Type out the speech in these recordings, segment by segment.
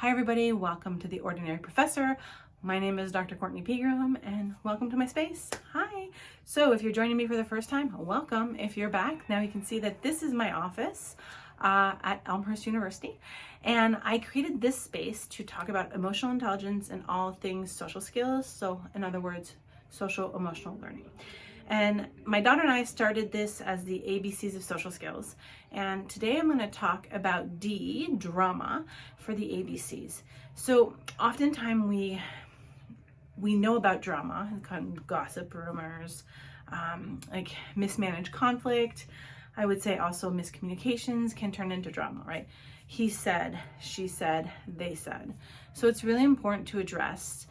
Hi everybody, welcome to The Ordinary Professor. My name is Dr. Courtney Pegram and welcome to my space. Hi. So if you're joining me for the first time, welcome. If you're back, now you can see that this is my office at Elmhurst University. And I created this space to talk about emotional intelligence and all things social skills. So in other words, social emotional learning. And my daughter and I started this as the ABCs of social skills. And today I'm going to talk about D, drama, for the ABCs. So oftentimes we know about drama, kind of gossip, rumors, like mismanaged conflict. I would say also miscommunications can turn into drama, right? He said, she said, they said. So it's really important to address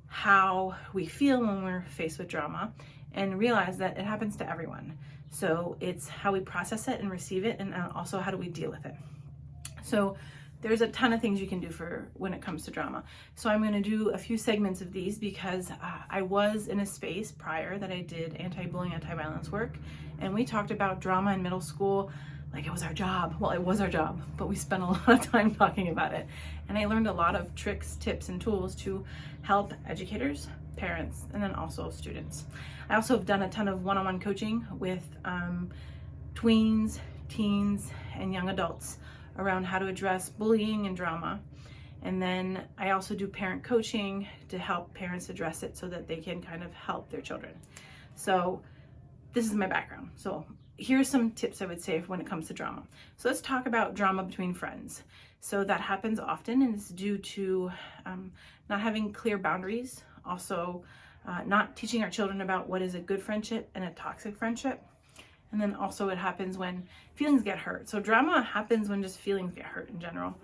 how we feel when we're faced with drama and realize that it happens to everyone. So it's how we process it and receive it, and also how do we deal with it. So there's a ton of things you can do for when it comes to drama. So I'm going to do a few segments of these because I was in a space prior that I did anti-bullying, anti-violence work, and we talked about drama in middle school like it was our job. Well, it was our job, but we spent a lot of time talking about it. And I learned a lot of tricks, tips, and tools to help educators, parents, and then also students. I also have done a ton of one-on-one coaching with tweens, teens, and young adults around how to address bullying and drama. And then I also do parent coaching to help parents address it so that they can kind of help their children. So this is my background. So here's some tips I would say when it comes to drama. So let's talk about drama between friends. So that happens often, and it's due to not having clear boundaries, also not teaching our children about what is a good friendship and a toxic friendship. And then also it happens when feelings get hurt. So drama happens when just feelings get hurt in general.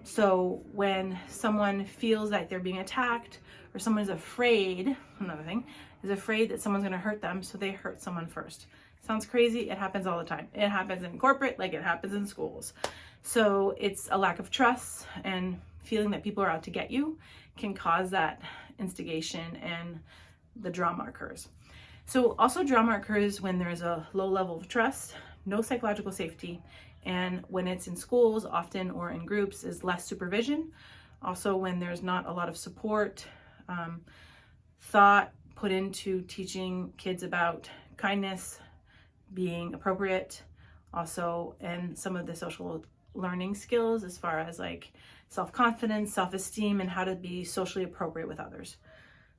So when someone feels like they're being attacked, or someone is afraid, another thing, is afraid that someone's gonna hurt them, so they hurt someone first. Sounds crazy, it happens all the time. It happens in corporate like it happens in schools. So it's a lack of trust, and feeling that people are out to get you can cause that instigation, and the drama occurs. So also drama occurs when there's a low level of trust, no psychological safety, and when it's in schools often or in groups is less supervision. Also when there's not a lot of support, thought put into teaching kids about kindness, being appropriate, also, and some of the social learning skills as far as like self-confidence, self-esteem, and how to be socially appropriate with others.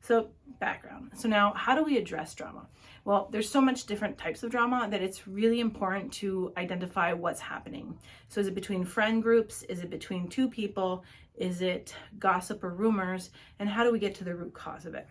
So background. So now how do we address drama? Well, there's so much different types of drama that it's really important to identify what's happening. So is it between friend groups? Is it between two people? Is it gossip or rumors? And how do we get to the root cause of it?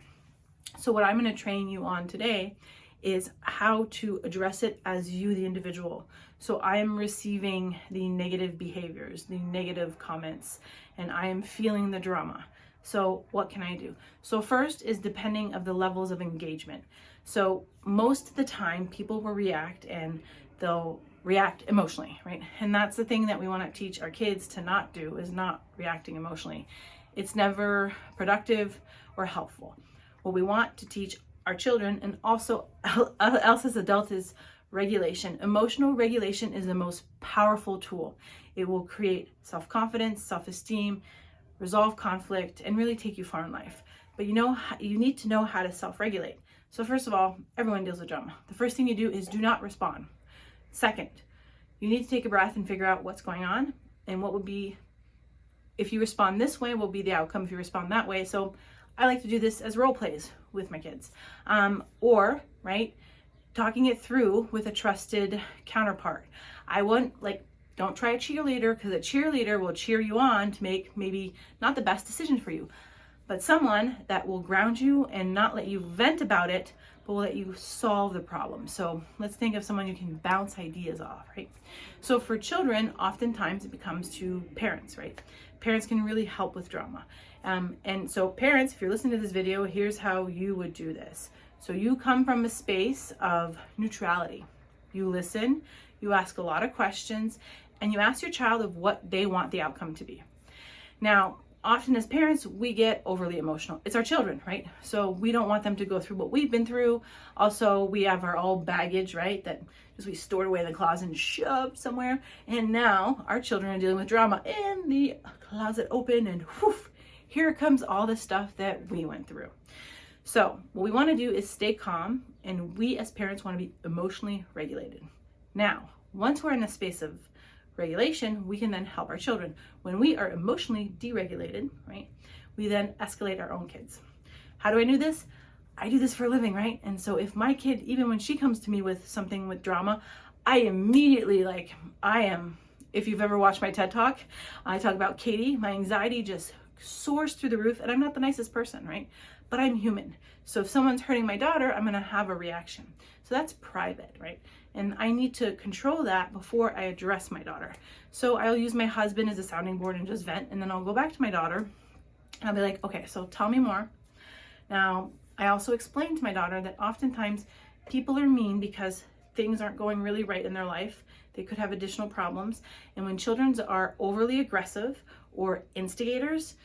So what I'm going to train you on today is how to address it as you, the individual. So I am receiving the negative behaviors, the negative comments, and I am feeling the drama. So what can I do? So first is depending of the levels of engagement. So most of the time people will react, and they'll react emotionally, right? And that's the thing that we want to teach our kids to not do, is not reacting emotionally. It's never productive or helpful. What we want to teach our children, and also else as adults, is regulation. Emotional regulation is the most powerful tool. It will create self-confidence, self-esteem, resolve conflict, and really take you far in life. But you need to know how to self-regulate. So first of all, everyone deals with drama. The first thing you do is do not respond. Second, you need to take a breath and figure out what's going on, and what would be, if you respond this way, will be the outcome if you respond that way. So I like to do this as role plays with my kids, or right, talking it through with a trusted counterpart. I want, don't try a cheerleader, because a cheerleader will cheer you on to make maybe not the best decision for you, but someone that will ground you and not let you vent about it, but will let you solve the problem. So let's think of someone you can bounce ideas off, right? So for children, oftentimes it becomes to parents, right? Parents can really help with drama. And so parents, if you're listening to this video, here's how you would do this. So you come from a space of neutrality. You listen, you ask a lot of questions, and you ask your child of what they want the outcome to be. Now, often as parents, we get overly emotional. It's our children, right? So we don't want them to go through what we've been through. Also, we have our old baggage, right? That just we stored away in the closet and shoved somewhere. And now our children are dealing with drama in the closet open, and whew, here comes all the stuff that we went through. So what we want to do is stay calm, and we as parents want to be emotionally regulated. Now, once we're in a space of regulation, we can then help our children. When we are emotionally deregulated, right, we then escalate our own kids. How do I do this? I do this for a living, right? And so if my kid, even when she comes to me with something with drama, I immediately if you've ever watched my TED Talk, I talk about Katie, my anxiety just soars through the roof, and I'm not the nicest person, right? But I'm human. So if someone's hurting my daughter, I'm gonna have a reaction. So that's private, right? And I need to control that before I address my daughter. So I'll use my husband as a sounding board and just vent, and then I'll go back to my daughter and I'll be like, okay, so tell me more. Now, I also explain to my daughter that oftentimes people are mean because things aren't going really right in their life. They could have additional problems. And when children are overly aggressive or instigators,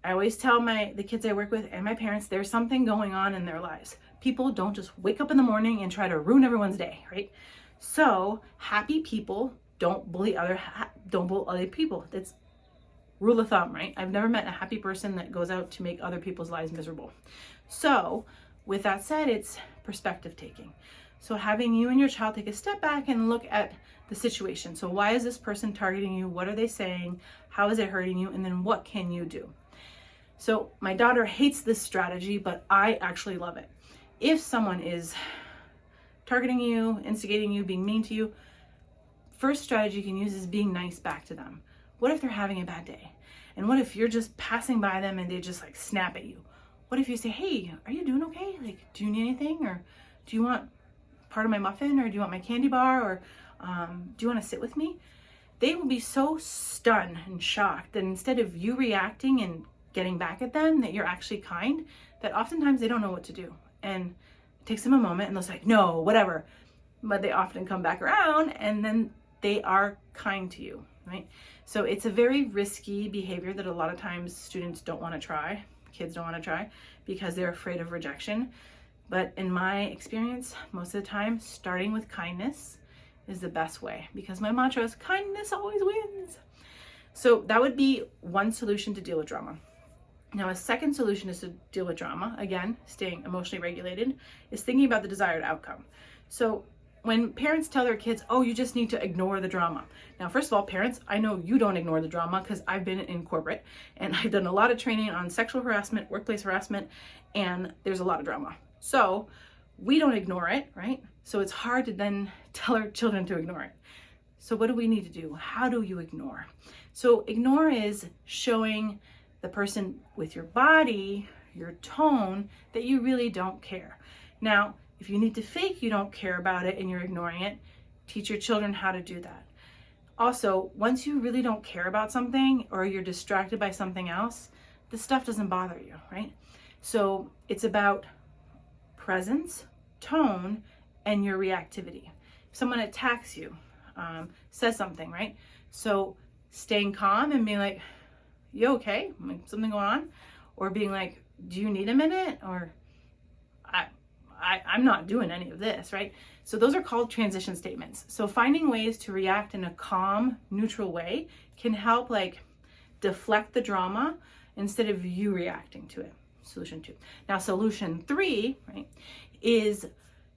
I always tell the kids I work with and my parents, there's something going on in their lives. People don't just wake up in the morning and try to ruin everyone's day, right? So happy people don't bully other people. That's rule of thumb, right? I've never met a happy person that goes out to make other people's lives miserable. So with that said, it's perspective taking. So having you and your child take a step back and look at the situation. So why is this person targeting you? What are they saying? How is it hurting you? And then what can you do? So my daughter hates this strategy, but I actually love it. If someone is targeting you, instigating you, being mean to you, first strategy you can use is being nice back to them. What if they're having a bad day? And what if you're just passing by them and they just like snap at you? What if you say, hey, are you doing okay? Like, do you need anything? Or do you want part of my muffin? Or do you want my candy bar? Or do you want to sit with me? They will be so stunned and shocked that instead of you reacting and getting back at them, that you're actually kind, that oftentimes they don't know what to do. And it takes them a moment and they'll say, no, whatever. But they often come back around and then they are kind to you, right? So it's a very risky behavior that a lot of times students don't want to try, kids don't want to try because they're afraid of rejection. But in my experience, most of the time, starting with kindness is the best way because my mantra is kindness always wins. So that would be one solution to deal with drama. Now, a second solution is to deal with drama, again, staying emotionally regulated, is thinking about the desired outcome. So when parents tell their kids, oh, you just need to ignore the drama. Now, first of all, parents, I know you don't ignore the drama because I've been in corporate and I've done a lot of training on sexual harassment, workplace harassment, and there's a lot of drama. So we don't ignore it, right? So it's hard to then tell our children to ignore it. So what do we need to do? How do you ignore? So ignore is showing the person with your body, your tone, that you really don't care. Now, if you need to fake you don't care about it and you're ignoring it, teach your children how to do that. Also, once you really don't care about something or you're distracted by something else, the stuff doesn't bother you, right? So it's about presence, tone, and your reactivity. If someone attacks you, says something, right? So staying calm and being like, you okay? Like, something going on? Or being like, do you need a minute? Or I'm not doing any of this, right? So those are called transition statements. So finding ways to react in a calm, neutral way can help like deflect the drama instead of you reacting to it. Solution 2. Now, solution 3, right, is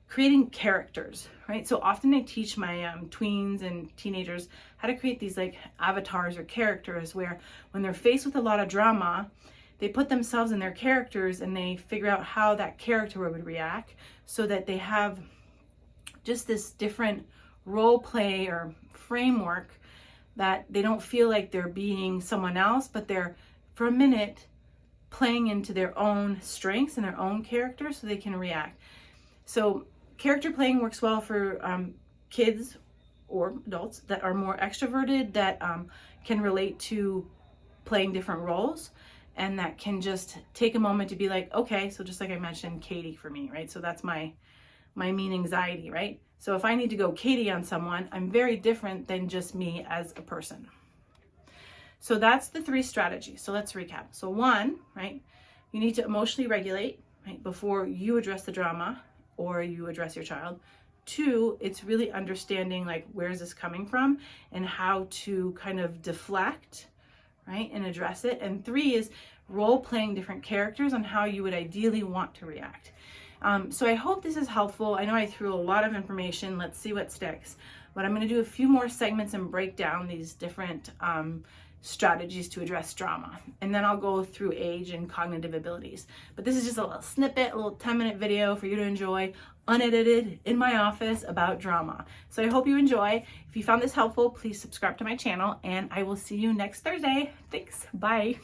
creating characters, right? So often I teach my tweens and teenagers how to create these like avatars or characters where when they're faced with a lot of drama, they put themselves in their characters and they figure out how that character would react so that they have just this different role play or framework that they don't feel like they're being someone else, but they're for a minute playing into their own strengths and their own character so they can react. So character playing works well for kids or adults that are more extroverted, that can relate to playing different roles, and that can just take a moment to be like, okay, so just like I mentioned, Katie for me, right? So that's my mean anxiety, right? So if I need to go Katie on someone, I'm very different than just me as a person. So that's the 3 strategies. So let's recap. So 1, right, you need to emotionally regulate, right, before you address the drama or you address your child. 2, it's really understanding like where is this coming from and how to kind of deflect, right, and address it. And 3 is role playing different characters on how you would ideally want to react. So I hope this is helpful. I know I threw a lot of information. Let's see what sticks. But I'm going to do a few more segments and break down these different strategies to address drama. And then I'll go through age and cognitive abilities. But this is just a little snippet, a little 10-minute video for you to enjoy, unedited, in my office about drama. So I hope you enjoy. If you found this helpful, please subscribe to my channel, and I will see you next Thursday. Thanks. Bye.